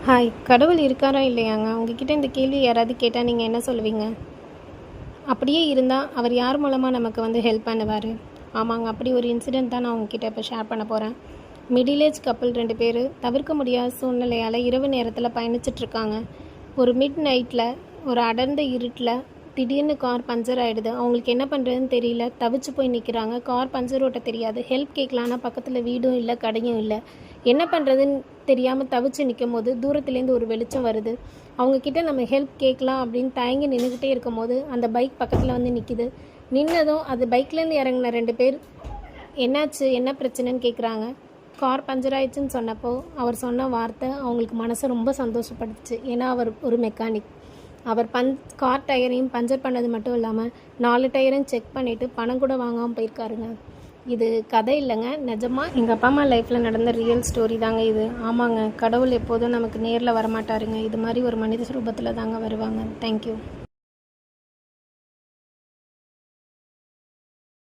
Hi, கடவுள் இருக்காரா இல்லையாங்க? உங்ககிட்ட இந்த கேள்வி யாராவது கேட்டால் நீங்கள் என்ன சொல்லுவீங்க? அப்படியே இருந்தால் அவர் யார் மூலமாக நமக்கு ஹெல்ப் பண்ணுவார்? ஆமாங்க, அப்படி ஒரு இன்சிடெண்ட் தான் நான் உங்ககிட்ட இப்போ ஷேர் பண்ண போகிறேன். மிடில் ஏஜ் கப்புள் 2 பேர் தவிர்க்க முடியாத சூழ்நிலையால் இரவு நேரத்தில் பயணிச்சிட்ருக்காங்க. ஒரு மிட் நைட்டில் ஒரு அடர்ந்த இருட்டில் திடீர்னு கார் பஞ்சர் ஆகிடுது. அவங்களுக்கு என்ன பண்ணுறதுன்னு தெரியல, தவிச்சு போய் நிற்கிறாங்க. கார் பஞ்சர் ஓட்ட தெரியாது. ஹெல்ப் கேட்கலான்னா பக்கத்தில் வீடும் இல்லை, கடையும் இல்லை. என்ன பண்ணுறதுன்னு தெரியாமல் தவிச்சு நிற்கும் போது தூரத்துலேருந்து ஒரு வெளிச்சம் வருது. அவங்கக்கிட்ட நம்ம ஹெல்ப் கேட்கலாம் அப்படின்னு தயங்கி நின்றுக்கிட்டே இருக்கும் போது அந்த பைக் பக்கத்தில் நிற்கிது. நின்னதும் அது பைக்லேருந்து இறங்கின 2 பேர் என்னாச்சு, என்ன பிரச்சனைன்னு கேட்குறாங்க. கார் பஞ்சர் ஆயிடுச்சுன்னு சொன்னப்போ அவர் சொன்ன வார்த்தை அவங்களுக்கு மனசை ரொம்ப சந்தோஷப்படுத்துச்சு. ஏன்னா அவர் ஒரு மெக்கானிக். அவர் கார் டயரையும் பஞ்சர் பண்ணது மட்டும் இல்லாமல் 4 டயரையும் செக் பண்ணிவிட்டு பணம் கூட வாங்காமல் போயிருக்காருங்க. இது கதை இல்லைங்க, நிஜமாக எங்கள் அப்பா அம்மா லைஃப்பில் நடந்த ரியல் ஸ்டோரி தாங்க இது. ஆமாங்க, கடவுள் எப்போதும் நமக்கு நேரில் வரமாட்டாருங்க. இது மாதிரி ஒரு மனித ரூபத்தில் தாங்க வருவாங்க. தேங்க்யூ.